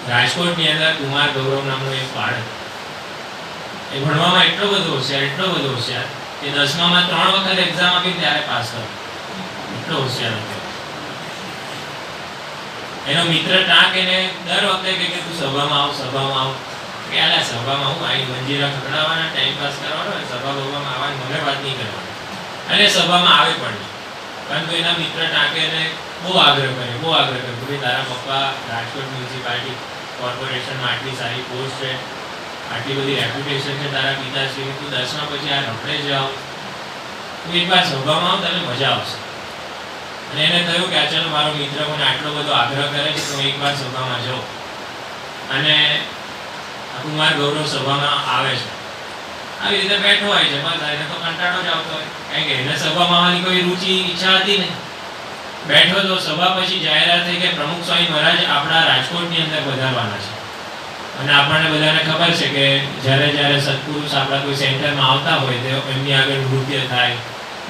રાજકોટની અંદર કુમાર ગૌરવ નામનો એક બાળક, એ ભણવામાં એટલો બધો હોશિયાર કે 10મામાં 3 વખત એક્ઝામ આપી ત્યારે પાસ થયો. એટલો હોશિયાર હતો. એનો મિત્ર ટાંક એને દર વખતે કે તું સભામાં આવ કે આલા સભામાં હું આઈ મંજીરા ખકડાવવાના, ટાઈમ પાસ કરવાનો, સભા બોલવામાં આવવાની મને વાત નહીં કરવાની. અને સભામાં આવે પણ નહીં. પરંતુ એના મિત્ર ટાંકે એને બહુ આગ્રહ કર્યો કે તારા પપ્પા રાજકોટ મ્યુનિસિપાલિટી કોર્પોરેશનમાં આટલી સારી પોસ્ટ છે, આટલી બધી રેપ્યુટેશન છે તારા પિતાશ્રીની, તું 10મા પછી આ રખડે જાઓ, તું એકવાર સભામાં આવ, તને મજા આવશે. અને એને થયું કે ચાલો મારો મિત્ર મને આટલો બધો આગ્રહ કરે છે તો હું એકવાર સભામાં જાઉં. અને કુમાર ગૌરવ સભામાં આવે છે. આવી રીતે બેઠો હોય છે, બસ એને તો કંટાળો જ આવતો હોય, કારણ કે એને સભામાં આવવાની કોઈ રુચિ ઈચ્છા હતી નહીં. બેઠો તો સભા પછી જાહેરાત થઈ કે પ્રમુખ સ્વામી મહારાજ આપણા રાજકોટની અંદર પધારવાના છે. અને આપણને બધાને ખબર છે કે જ્યારે સત્પુરુષ આપણા કોઈ સેન્ટરમાં આવતા હોય તો એમની આગળ નૃત્ય થાય,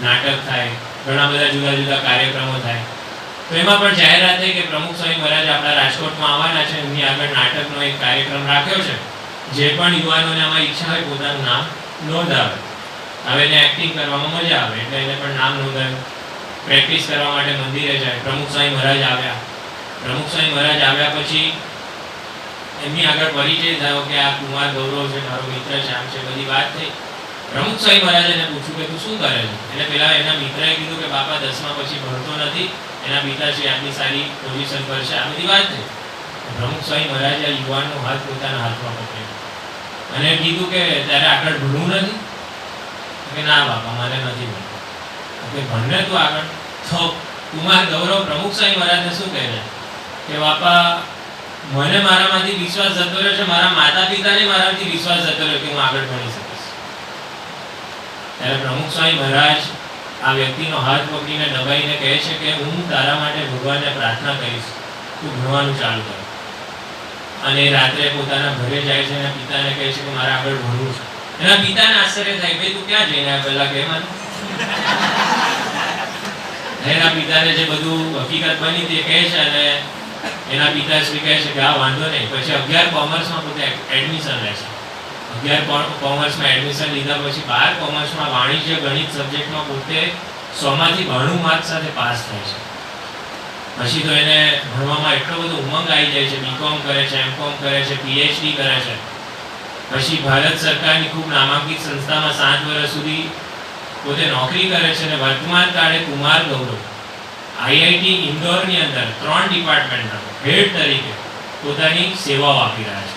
નાટક થાય, ઘણા બધા જુદા જુદા કાર્યક્રમો થાય. તો એમાં પણ જાહેરાત થઈ કે પ્રમુખ સ્વામી મહારાજ આપણા રાજકોટમાં આવવાના છે, એમની આગળ નાટકનો એક કાર્યક્રમ રાખ્યો છે. જે પણ યુવાનોને આમાં ઈચ્છા હોય પોતાનું નામ નોંધાવે. હવે એને એક્ટિંગ કરવામાં મજા આવે એટલે એને પણ નામ નોંધાવ્યું. પ્રેક્ટિસ કરવા માટે મંદિરે જાય. પ્રમુખ સ્વામી મહારાજ આવ્યા પછી એમની આગળ પરિચય થયો કે આ કુમાર ગૌરવ છે, મારો મિત્ર છે, આમ છે, બધી વાત થઈ. પ્રમુખ સ્વામી મહારાજે એને પૂછ્યું કે તું શું કરે છે? એટલે પેલા એના મિત્રએ કીધું કે બાપા 10મા પછી ભણતો નથી, એના પિતાશ્રી આટલી સારી પોઝિશન પર છે, આ બધી વાત થઈ. પ્રમુખ સ્વામી મહારાજે આ યુવાનનો હાથ પોતાના હાથમાં પકડ્યો અને કીધું કે તારે આગળ ભણવું નથી? કે ના બાપા મારે નથી ભણવું. કે ભણને તું આગળ. તો કુમાર ગૌરવ પ્રમુખ સ્વામી મહારાજને શું કહે છે કે બાપા મને મારામાંથી વિશ્વાસ જતો રહ્યો છે, મારા માતા પિતાને મારાથી વિશ્વાસ જતો રહ્યો કે હું આગળ ભણી શકીશ. ત્યારે પ્રમુખ સ્વામી મહારાજ આ વ્યક્તિનો હાથ પકડીને દબાઈને કહે છે કે હું તારા માટે ભગવાનને પ્રાર્થના કરીશ, તું ભણવાનું ચાલુ કર. અને રાત્રે પોતાના ઘરે જાય છે અને પિતાને કહે છે કે મારે આગળ ભણવું છે. એના પિતાને આશ્ચર્ય થાય, ભાઈ તું ક્યાં જઈને આવ્યા પહેલા કે મને. એના પિતાને જે બધું હકીકત બની તે કહે છે અને એના પિતાશ્રી કહે છે કે આ વાંધો નહીં. પછી 11 કોમર્સમાં પોતે એડમિશન લે છે. 11 કોમર્સમાં એડમિશન લીધા પછી 12 કોમર્સમાં વાણિજ્ય ગણિત સબ્જેક્ટમાં પોતે 100માંથી 92 માર્ક સાથે પાસ થાય છે. પછી તો એને ભણવામાં એટલો બધો ઉમંગ આવી જાય છે. બીકોમ કરે છે, એમકોમ કરે છે, પીએચડી કરે છે. પછી ભારત સરકારની ખૂબ નામાંકિત સંસ્થામાં 7 વર્ષ સુધી પોતે નોકરી કરે છે અને વર્તમાન કાળે કુમાર ગૌરવ આઈઆઈટી ઇન્દોરની અંદર 3 ડિપાર્ટમેન્ટના હેડ તરીકે પોતાની સેવાઓ આપી રહ્યા છે.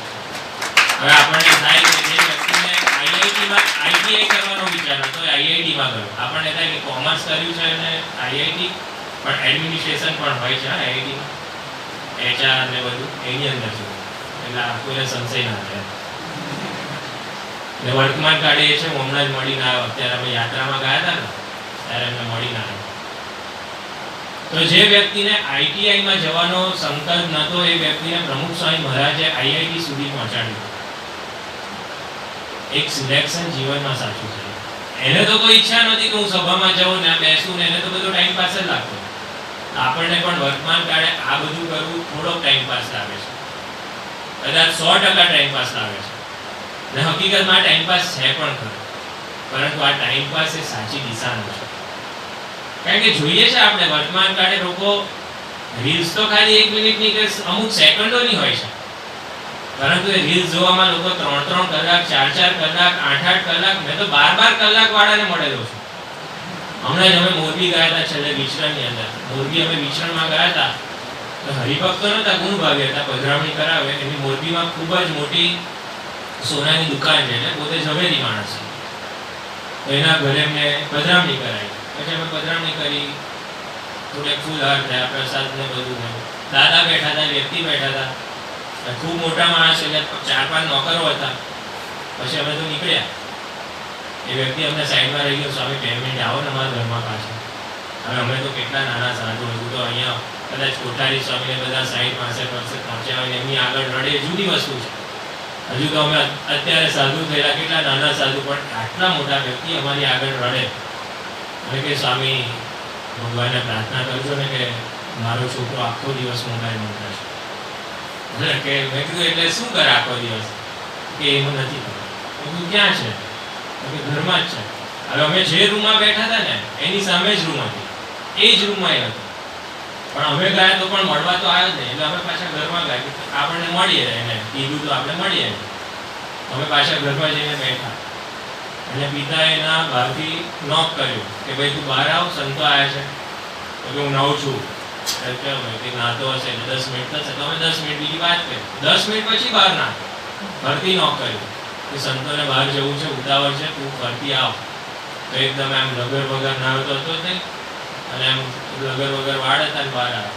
હવે આપણને થાય કે જે વ્યક્તિને આઈઆઈટીમાં આઈટીઆઈ કરવાનો વિચાર હતો એ આઈઆઈટીમાં ગયો. આપણને થાય કે કોમર્સ કર્યું છે અને આઈઆઈટી પણ એડમિનિસ્ટ્રેશન પણ હોય છે આઈઆઈટીમાં, એચઆર અને બધું એની અંદર છે. એટલે કોઈને સંશય ના થાય. એટલે વર્તમાન કાળે એ છે, હું હમણાં જ મળીને આવ્યો. અત્યારે અમે યાત્રામાં ગયા હતા ને ત્યારે એમને મળીને આવ્યો. તો જે વ્યક્તિને આઈટીઆઈમાં જવાનો સંકલ્પ નહોતો એ વ્યક્તિને પ્રમુખ સ્વામી મહારાજે આઈઆઈટી સુધી પહોંચાડ્યું. એક સિલેક્શન જીવનમાં સાચું છે. એને તો કોઈ ઈચ્છા નહોતી કે હું સભામાં જાઉં ને બેસું ને, એને તો બધો ટાઈમ પાસ જ લાગતો. આપણને પણ વર્તમાન કાળે આ બધું કરવું થોડોક ટાઈમ પાસ લાગે છે, કદાચ 100% ટાઈમ પાસ લાગે છે. ને હકીકતમાં ટાઈમ પાસ છે પણ ખરો, પરંતુ આ ટાઈમ પાસ એ સાચી દિશાનો છે. કારણ કે જોઈએ છે આપણે વર્તમાન કાળે લોકો રીલ્સ તો ખાલી 1 મિનિટની કે અમુક સેકન્ડોની હોય છે, પરંતુ એ રીલ્સ જોવામાં લોકો 3-3 કલાક, 4-4 કલાક, 8-8 કલાક, મેં તો 12-12 કલાક વાળાને મળેલો છું. હમણાં જ અમે મોરબી ગયા હતા છેલ્લે વિચરણની અંદર. મોરબી અમે વિચરણમાં ગયા હતા તો હરિભક્તો નતા, ગુણ ભાગે હતા, પધરામણી કરાવે. એની મોરબીમાં ખૂબ જ મોટી સોનાની દુકાન છે, એટલે પોતે ઝવેરી માણસ છે. તો એના ઘરે એમને પધરામણી કરાવી. પછી અમે પધરામણી કરી, થોડેક ફૂલહાર થયા, પ્રસાદ ને બધું થયું. દાદા બેઠા હતા, વ્યક્તિ બેઠા હતા, ખૂબ મોટા માણસ એટલે 4-5 નોકરો હતા. પછી અમે તો નીકળ્યા. એ વ્યક્તિ અમને સાઈડમાં રહી ગયો, સ્વામી 2 મિનિટ આવો ને અમારા ઘરમાં પાછા. હવે અમે તો કેટલા નાના સાધુ, હજુ તો અહીંયા કદાચ કોઠારી સ્વામીને બધા 60-65 વર્ષે પહોંચ્યા હોય, એમની આગળ રડે જુદી વસ્તુ છે. હજુ તો અમે અત્યારે સાધુ થયેલા, કેટલા નાના સાધુ, પણ આટલા મોટા વ્યક્તિ અમારી આગળ રડે અને કે સ્વામી ભગવાનને પ્રાર્થના કરજો ને કે મારો છોકરો આખો દિવસ મોબાઈલ મૂકે છે. કે મેં કીધું એટલે શું કરે આખો દિવસ? કે એમાં નથી ખબર. મેં કીધું ક્યાં છે? કે ઘરમાં જ છે. હવે અમે જે રૂમમાં બેઠા હતા ને એની સામે જ રૂમ હતી, એ જ રૂમમાં એ હતો. પણ અમે ગયા તો પણ મળવા તો આવ્યો જ નહીં. એટલે અમે પાછા ઘરમાં ગયા, આપણને મળીએ, એને કીધું તો આપણે મળીએ. અમે પાછા ઘરમાં જઈને બેઠા અને પિતાએ એના બહારથી નોક કર્યું કે ભાઈ તું બહાર આવ, સંતો આવ્યા છે. તો કે હું નવું છું. નાતો હશે એટલે 10 મિનિટ થશે તો અમે 10 મિનિટ બીજી વાત કરી. 10 મિનિટ પછી બહાર ના ફરતી નોક કર્યું કે સંતોને બહાર જવું છે, ઉતાવળ છે, તું ફરતી આવ. તો એકદમ એમ લગર વગર ના હતો જ નહીં, અને એમ લગર વગર વાળ હતા ને બહાર આવ્યા.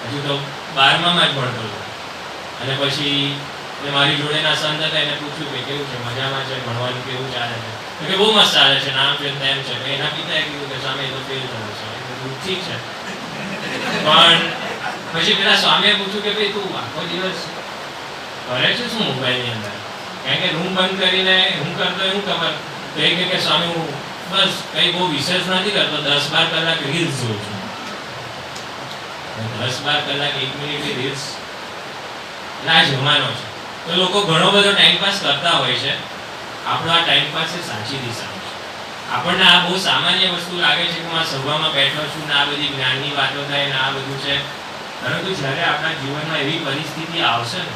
હજુ તો 12માં જ ભણતો હતો. અને પછી મારી જોડેના સંત હતા, એને પૂછ્યું કે કેવું છે, મજામાં છે, ભણવાનું કેવું ચાલે છે? તો કે બહુ મસ્ત ચાલે છે, નામ છે તેમ છે. એના પિતાએ કીધું કે સામે તો ફેલ થયું છે. ઠીક છે. પણ પછી પેલા સ્વામીએ પૂછ્યું કે ભાઈ તું આખો દિવસ કરે છે શું મોબાઈલની અંદર? કારણ કે રૂમ બંધ કરીને હું કરતો એવું ખબર. તો એ કે સ્વામી હું બસ કંઈ બહુ વિશેષ નથી કરતો, 10-12 કલાક રીલ્સ જોઉં છું. 10-12 કલાક 1 મિનિટ રીલ્સ ના જમાનો છે. તો લોકો ઘણો બધો ટાઈમપાસ કરતા હોય છે. આપણો આ ટાઈમપાસ એ સાચી દિશા છે. આપણને આ બહુ સામાન્ય વસ્તુ લાગે છે કે હું આ સભામાં બેઠો છું ને આ બધી જ્ઞાનની વાતો થાય ને આ બધું છે. પરંતુ જ્યારે આપણા જીવનમાં એવી પરિસ્થિતિ આવશે ને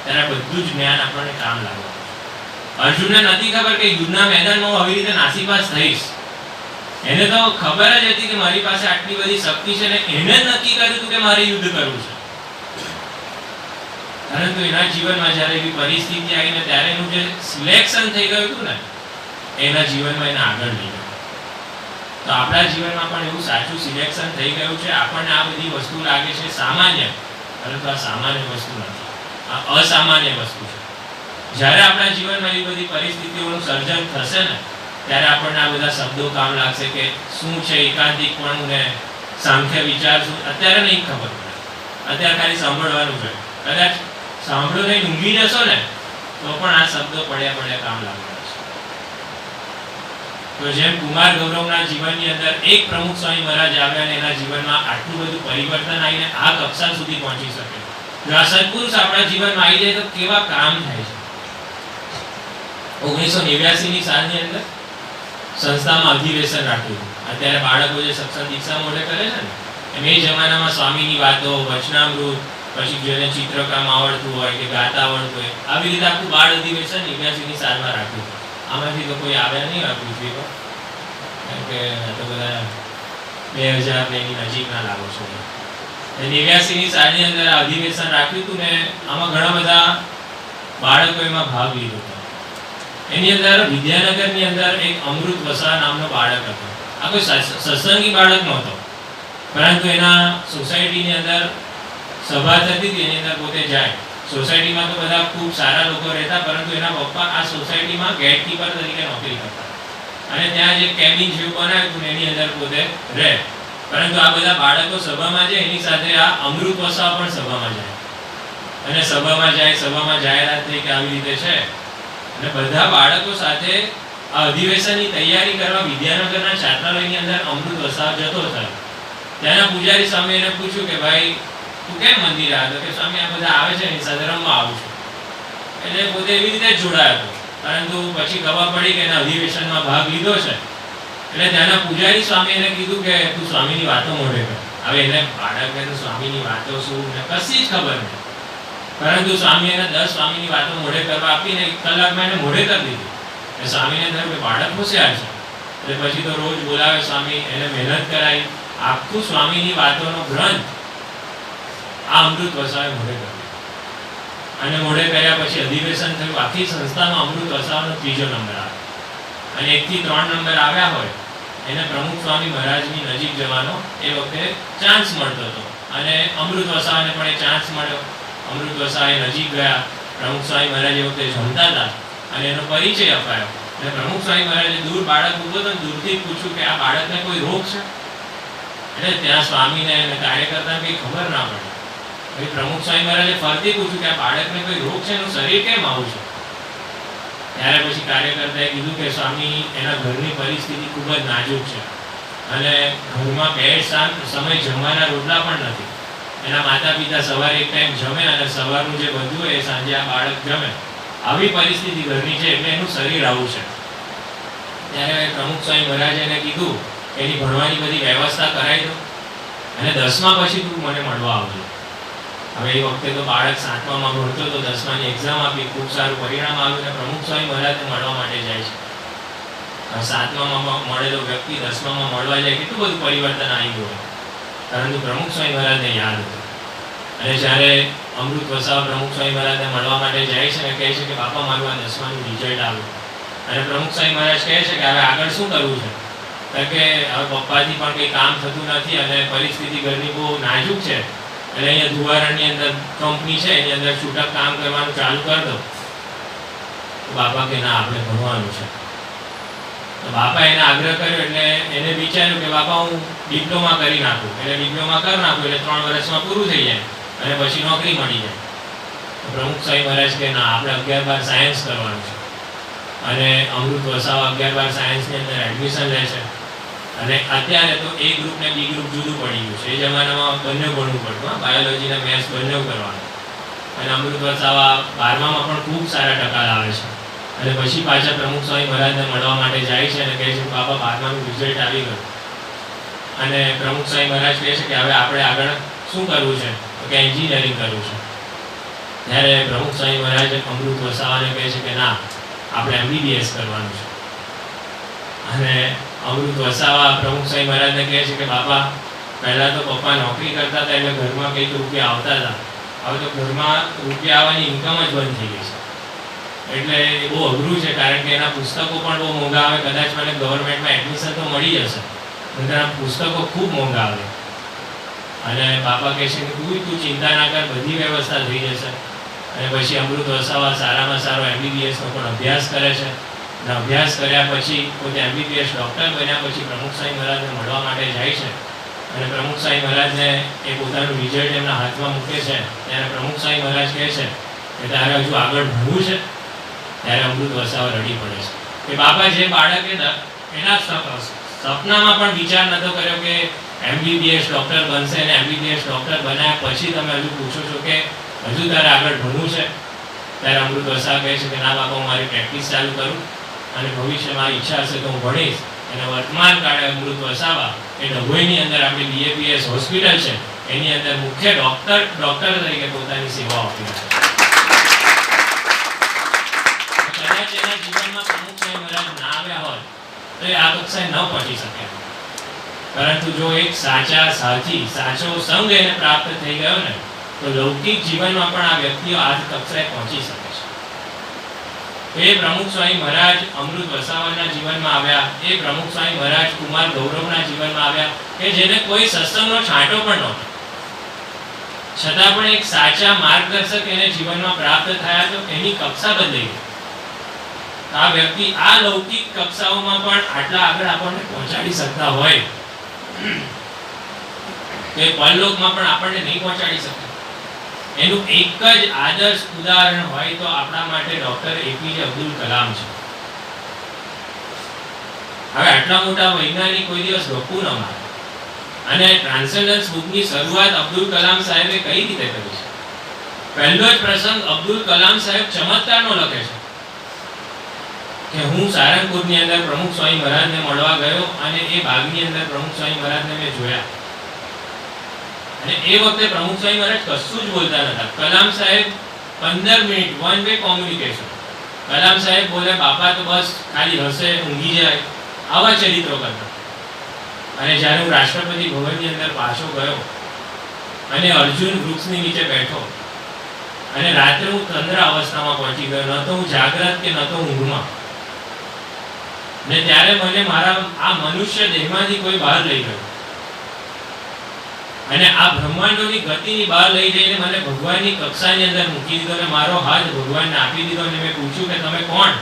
ત્યારે બધું જ જ્ઞાન આપણને કામ લાગવાનું છે. અર્જુનને નથી ખબર કે યુદ્ધના મેદાનમાં હું આવી રીતે નાસીપાસ થઈશ. એને તો ખબર જ હતી કે મારી પાસે આટલી બધી શક્તિ છે ને એને જ નક્કી કર્યું હતું કે મારે યુદ્ધ કરવું છે. પરંતુ એના જીવનમાં જ્યારે એવી પરિસ્થિતિ આવી ને ત્યારે એનું જે સિલેક્શન થઈ ગયું હતું ને એના જીવનમાં એને આગળ લઈ ગયો. તો આપણા જીવનમાં પણ એવું સાચું સિલેક્શન થઈ ગયું છે. આપણને આ બધી વસ્તુ લાગે છે સામાન્ય, પરંતુ આ સામાન્ય વસ્તુ નથી, આ અસામાન્ય વસ્તુ છે. જ્યારે આપણા જીવનમાં એવી બધી પરિસ્થિતિઓનું સર્જન થશે ને ત્યારે આપણને આ બધા શબ્દો કામ લાગશે કે શું છે એકાંતિકપણું ને સાંખ્ય વિચાર શું. અત્યારે નહીં ખબર પડે, અત્યારે ખાલી સાંભળવાનું છે. કદાચ સાંભળો નહીં ઊંઘી જશો ને તો પણ આ શબ્દો પડ્યા કામ લાગવાના છે. તો જેમ કુમાર ગૌરવના જીવનની અંદર એક પ્રમુખ સ્વામી મહારાજ આવ્યા અને એના જીવનમાં આટલું બધું પરિવર્તન આવીને આ કક્ષા સુધી પહોંચી શકે. જો આ સત્પુરુષ આપણા જીવનમાં આવી જાય તો કેવા કામ થાય છે. 1989 ની સાલની અંદર સંસ્થામાં અધિવેશન રાખ્યું. અત્યારે બાળકો જે સત્સંગ દીક્ષા મોઢે કરે છે ને એમ એ જમાનામાં સ્વામીની વાતો, વચનામૃત, પછી જેને ચિત્રકામ આવડતું હોય કે ગાતા આવડતું હોય, આવી રીતે આખું બાળ અધિવેશન 89 ની સાલમાં રાખ્યું. આમાંથી તો કોઈ આવ્યા નહીં આ પૃથ્વી પર, કારણ કે આ તો બધા 2000 ની નજીકના લાગો છો. 89 ની સાલની અંદર આ અધિવેશન રાખ્યું હતું ને આમાં ઘણા બધા બાળકો એમાં ભાગ લીધો હતો. એની અંદર વિદ્યાનગરની અંદર એક અમૃત વસા નામનો બાળક હતો. આ કોઈ સત્સંગી બાળક નહોતો, પરંતુ એના સોસાયટીની અંદર સભા થતી હતી, એની અંદર પોતે જાય. સોસાયટીમાં તો બધા ખૂબ સારા લોકો રહેતા, પરંતુ એના પપ્પા આ સોસાયટીમાં ગેટકીપર તરીકે નોકરી કરતા અને ત્યાં જે કેબિન જેવું બનાવ્યું હતું એની અંદર પોતે રહે. પરંતુ આ બધા બાળકો સભામાં જાય, એની સાથે આ અમૃત વસા પણ સભામાં જાય અને સભામાં જાહેરાત થઈ કે આવી રીતે છે. અને બધા બાળકો સાથે આ અધિવેશનની તૈયારી કરવા વિદ્યાનગરના છાત્રાલયની અંદર અમૃત વસાવ જતો થયો. ત્યાંના પૂજારી સ્વામી એને પૂછ્યું કે ભાઈ તું કેમ મંદિર આવ્યો? કે સ્વામી આ બધા આવે છે એની સાથે રમવા આવું છું. એટલે પોતે એવી રીતે જ જોડાયો હતો. પરંતુ પછી ખબર પડી કે એના અધિવેશનમાં ભાગ લીધો છે. એટલે ત્યાંના પૂજારી સ્વામી એને કીધું કે તું સ્વામીની વાતો મોઢે કર. હવે એને બાળકને તો સ્વામીની વાતો શું ને કશી જ ખબર નહીં. પરંતુ સ્વામી એને 10 સ્વામીની વાતો મોઢે કરવા આપીને 1 કલાકમાં એને મોઢે કરી દીધી. એટલે સ્વામીને થયું કે બાળક હોશિયાર છે. એટલે પછી તો રોજ બોલાવે સ્વામી, એને મહેનત કરાવી. આખું સ્વામીની વાતોનો ગ્રંથ આ અમૃત વસાવે મોઢે કર્યું. અને મોઢે કર્યા પછી અધિવેશન થયું. આખી સંસ્થામાં અમૃત વસાવનો 3જો નંબર આવે અને 1 થી 3 નંબર આવ્યા હોય એને પ્રમુખ સ્વામી મહારાજની નજીક જવાનો એ વખતે ચાન્સ મળતો હતો. અને અમૃત વસાવાને પણ એ ચાન્સ મળ્યો. અમૃત વસાવે નજીક ગયા. પ્રમુખ સ્વામી મહારાજ એ વખતે જમતા હતા અને એનો પરિચય અપાયો. અને પ્રમુખ સ્વામી મહારાજે દૂર બાળક ઊભો હતો દૂરથી પૂછ્યું કે આ બાળકને કોઈ રોગ છે? એટલે ત્યાં સ્વામીને અને કાર્યકર્તાને કંઈ ખબર ના પડી. પછી પ્રમુખ સ્વામી મહારાજે ફરતી પૂછ્યું કે આ બાળકને કોઈ રોગ છે, એનું શરીર કેમ આવું છે? ત્યારે પછી કાર્યકર્તાએ કીધું કે સ્વામી એના ઘરની પરિસ્થિતિ ખૂબ જ નાજુક છે અને ઘરમાં 2 સમય જમવાના રોટલા પણ નથી. એના માતા પિતા સવારે એક ટાઈમ જમે અને સવારનું જે બધું હોય એ સાંજે આ બાળક જમે. આવી પરિસ્થિતિ ઘરની છે એટલે એનું શરીર આવું છે. ત્યારે પ્રમુખ સ્વામી મહારાજે એને કીધું એની ભણવાની બધી વ્યવસ્થા કરાવી દો અને 10મા પછી તું મને મળવા આવજો. હવે એ વખતે તો બાળક 7મામાં ભણતો તો 10માની એક્ઝામ આપી, ખૂબ સારું પરિણામ આવ્યું અને પ્રમુખ સ્વામી મહારાજને મળવા માટે જાય છે. 7મામાં મળેલો વ્યક્તિ 10મામાં મળવા જાય કેટલું બધું પરિવર્તન આવી ગયું. પરંતુ પ્રમુખ સ્વામી મહારાજને યાદ હતું. અને જ્યારે અમૃત વસાવા પ્રમુખ સ્વામી મહારાજને મળવા માટે જાય છે અને કહે છે કે બાપા મારું આ 10માનું રિઝલ્ટ આવ્યું. અને પ્રમુખ સ્વામી મહારાજ કહે છે કે હવે આગળ શું કરવું છે? કારણ કે હવે પપ્પાથી પણ કંઈ કામ થતું નથી અને પરિસ્થિતિ ઘરની બહુ નાજુક છે. એટલે અહીંયા ધુવારણની અંદર કંપની છે, એની અંદર છૂટક કામ કરવાનું ચાલુ કરી દો. તો બાપા કે ના, આપણે ભણવાનું છે. તો બાપા એને આગ્રહ કર્યો એટલે એને વિચાર્યું કે બાપા હું ડિપ્લોમા કરી નાખું. એટલે ડિપ્લોમા કરી નાખું એટલે 3 વર્ષમાં પૂરું થઈ જાય અને પછી નોકરી મળી જાય. તો પ્રમુખ સ્વામી મહારાજ કે ના, આપણે 11-12 સાયન્સ કરવાનું છે. અને અમૃત વસાવા 11-12 સાયન્સની અંદર એડમિશન લે છે. અને અત્યારે તો એ ગ્રુપ ને બી ગ્રુપ જુદું પડી ગયું છે. એ જમાનામાં બંને ભણવું પડતું, બાયોલોજી ને મેથ્સ બંને કરવાનું. અને અમૃત વસાવા 12મામાં પણ ખૂબ સારા ટકા લાવે છે. અને પછી પાછા પ્રમુખ સ્વામી મહારાજને મળવા માટે જાય છે અને કહે છે બાપા 12માનું રિઝલ્ટ આવી ગયું. અને પ્રમુખ સ્વામી મહારાજ કહે છે કે હવે આપણે આગળ શું કરવું છે? તો કે એન્જિનિયરિંગ કરવું છે. ત્યારે પ્રમુખ સ્વામી મહારાજ અમૃત વસાવાને કહે છે કે ના, આપણે MBBS કરવાનું છે. અને અમૃત વસાવા પ્રમુખ સ્વામી મહારાજને કહે છે કે બાપા, પહેલાં તો પપ્પા નોકરી કરતા હતા એટલે ઘરમાં કંઈક રૂપિયા આવતા હતા. હવે તો ઘરમાં રૂપિયા આવવાની ઇન્કમ જ બંધ થઈ ગઈ છે. એટલે એ બહુ અઘરું છે, કારણ કે એના પુસ્તકો પણ બહુ મોંઘા આવે. કદાચ મને ગવર્મેન્ટમાં એડમિશન તો મળી જશે, પણ તેના પુસ્તકો ખૂબ મોંઘા આવે. અને બાપા કહે છે કે તું ચિંતા ના કર, બધી વ્યવસ્થા થઈ જશે. અને પછી અમૃત વસાવા સારામાં સારો MBBSનો પણ અભ્યાસ કરે છે. અને અભ્યાસ કર્યા પછી પોતે MBBS ડૉક્ટર બન્યા પછી પ્રમુખ સ્વામી મહારાજને મળવા માટે જાય છે. અને પ્રમુખ સ્વામી મહારાજને એ પોતાનું રિઝલ્ટ એમના હાથમાં મૂકે છે. ત્યારે પ્રમુખ સ્વામી મહારાજ કહે છે કે તારે હજુ આગળ ભણવું છે? ત્યારે અમૃત વસાવા રડી પડે છે કે બાપા, જે બાળકે એના સપનામાં પણ વિચાર નહોતો કર્યો કે MBBS ડૉક્ટર બનશે અને MBBS ડૉક્ટર બનાવ્યા પછી તમે હજુ પૂછો છો કે હજુ તારે આગળ ભણવું છે? ત્યારે અમૃત વસાવા કહે છે કે ના બાપા, હું મારી પ્રેક્ટિસ ચાલુ કરું અને ભવિષ્યમાં ઈચ્છા હશે તો હું ભણીશ. અને વર્તમાન કાળે અમૃત વસાવા એ ડભોઈની અંદર આપણી BAPS હોસ્પિટલ છે એની અંદર મુખ્ય ડૉક્ટર તરીકે પોતાની સેવાઓ આપી રહ્યા છે. કદાચ એના જીવનમાં પ્રમુખ સ્વામી મહારાજ ના આવ્યા હોત તો એ આ કક્ષાએ ન પહોંચી શકે. પરંતુ જો એક સાચા સાથી, સાચો સંગ એને પ્રાપ્ત થઈ ગયો ને, તો લૌકિક જીવનમાં પણ આ વ્યક્તિઓ આ કક્ષાએ પહોંચી શકે છે. એ પ્રમુખ સ્વામી મહારાજ અમૃત વસાવાના જીવનમાં આવ્યા. એ પ્રમુખ સ્વામી મહારાજ કુમાર ગૌરવના જીવનમાં આવ્યા કે જેને કોઈ સત્સંગનો છાંટો પણ નહોતો, છતાં પણ એક સાચા માર્ગદર્શક એને જીવનમાં પ્રાપ્ત થયા તો એની કક્ષા બદલાઈ ગઈ. આ વ્યક્તિ આ લૌકિક કક્ષાઓમાં પણ આટલા આગળ આપણને પહોંચાડી શકતા હોય તો પરલોકમાં પણ આપણને નહીં પહોંચાડી શકે. એનું એક જ આદર્શ ઉદાહરણ હોય તો આપણા માટે ડોક્ટર APJ અબ્દુલ કલામ છે. હવે આટલા મોટા વૈજ્ઞાનિક કોઈ દિવસ ગપ્પુ ન મારે. અને ટ્રાન્સેન્ડન્સ બુકની શરૂઆત અબ્દુલ કલામ સાહેબે કઈ રીતે કરી છે? પહેલો જ પ્રસંગ અબ્દુલ કલામ સાહેબ ચમત્કારનો લખે છે કે હું સારંગપુરની અંદર પ્રમુખ સ્વામી મહારાજને મળવા ગયો અને એ બાગની અંદર પ્રમુખ સ્વામી મહારાજને મેં જોયા. અને એ વખતે પ્રમુખ સ્વામી મહારાજ કશું જ બોલતા નતા. કલામ સાહેબ 15 minute one way communication. Kalam સાહેબ બોલે, બાપા તો બસ ખાલી હસે, ઊંઘી જાય, આવા ચરિત્રો કરતા. અને જ્યારે હું રાષ્ટ્રપતિ ભવનની અંદર પાછો ગયો અને અર્જુન વૃક્ષની નીચે બેઠો અને રાત્રે હું તંદ્ર અવસ્થામાં પહોંચી ગયો, ન તો હું જાગ્રત કે ન તો ઊંઘમાં. ને ત્યારે મને મારા આ મનુષ્ય દેહમાંથી કોઈ બહાર લઈ ગયો અને આ બ્રહ્માંડોની ગતિની બહાર લઈ જઈને મને ભગવાનની કક્ષાની અંદર મૂકી દીધો અને મારો હાથ ભગવાનને આપી દીધો અને મેં પૂછ્યું કે તમે કોણ?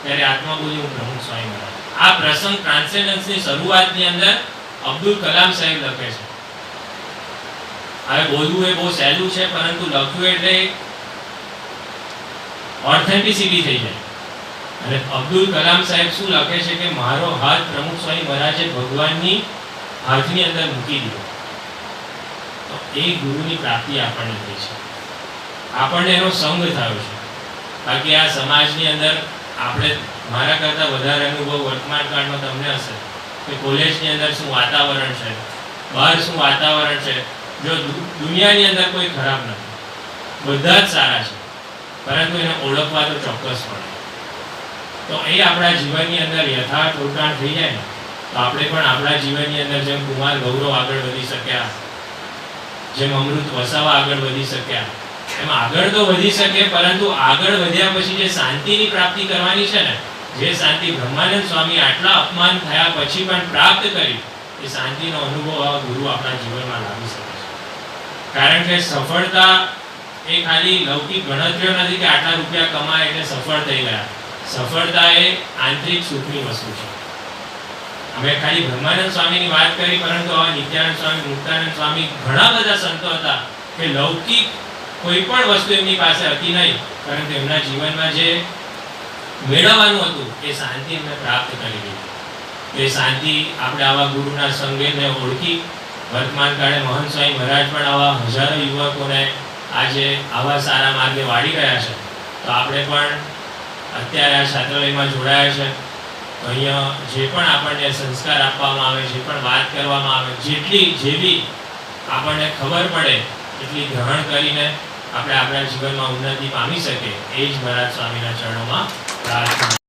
ત્યારે આત્મા બોલી, હું પ્રમુખ સ્વામી મહારાજ. આ પ્રસંગ ટ્રાન્સેન્ડન્સની શરૂઆતની અંદર અબ્દુલ કલામ સાહેબ લખે છે. હવે બોલવું એ બહુ સહેલું છે, પરંતુ લખવું એટલે ઓથેન્ટિસિટી થઈ જાય. અને અબ્દુલ કલામ સાહેબ શું લખે છે કે મારો હાથ પ્રમુખ સ્વામી મહારાજે ભગવાનની હાથની અંદર મૂકી દીધો. તો એ ગુરુની પ્રાપ્તિ આપણને થઈ છે, આપણને એનો સંગ થયો છે. બાકી આ સમાજની અંદર આપણે, મારા કરતાં વધારે અનુભવ વર્તમાન કાળમાં તમને હશે કે કોલેજની અંદર શું વાતાવરણ છે, બહાર શું વાતાવરણ છે. જો દુનિયાની અંદર કોઈ ખરાબ નથી, બધા જ સારા છે, પરંતુ એને ઓળખવા તો ચોક્કસ પડે. તો એ આપણા જીવનની અંદર યથાર્થ ઉલટાણ થઈ જાય ને, તો આપણે પણ આપણા જીવનની અંદર જેમ કુમાર ગૌરવ આગળ વધી શક્યા, જેમ અમૃત વસાવા આગળ વધી શક્યા, એમ આગળ તો વધી શકે, પરંતુ આગળ વધ્યા પછી જે શાંતિની પ્રાપ્તિ કરવાની છે ને, જે શાંતિ બ્રહ્માનંદ સ્વામી આટલા અપમાન થયા પછી પણ પ્રાપ્ત કરી, એ શાંતિનો અનુભવ આવા ગુરુ આપણા જીવનમાં લાવી શકે છે. કારણ કે સફળતા એ ખાલી લૌકિક ગણતરીઓ નથી કે આટલા રૂપિયા કમાય એટલે સફળ થઈ ગયા. સફળતા એ આંતરિક સુખની વસ્તુ છે. અમે ખાલી બ્રહ્માનંદ સ્વામીની વાત કરી, પરંતુ આવા નિત્યાનંદ સ્વામી, મુક્તાનંદ સ્વામી, ઘણા બધા સંતો હતા કે લૌકિક કોઈ પણ વસ્તુ એમની પાસે હતી નહીં, પરંતુ એમના જીવનમાં જે મેળવવાનું હતું એ શાંતિ એમને પ્રાપ્ત કરી લીધી. એ શાંતિ આપણે આવા ગુરુના સંગેને ઓળખી, વર્તમાન કાળે મહંત સ્વામી મહારાજ પણ આવા હજારો યુવકોને આજે આવા સારા માર્ગે વાળી રહ્યા છે. તો આપણે પણ અત્યારે આ છાત્રાલયમાં જોડાયા છે, તો અહીંયા જે પણ આપણને સંસ્કાર આપવામાં આવે, જે પણ વાત કરવામાં આવે, જેવી આપણને ખબર પડે એટલી ગ્રહણ કરીને આપણે આપણા જીવનમાં ઉન્નતિ પામી શકીએ, એ જ મહારાજ સ્વામીના ચરણોમાં પ્રાર્થના.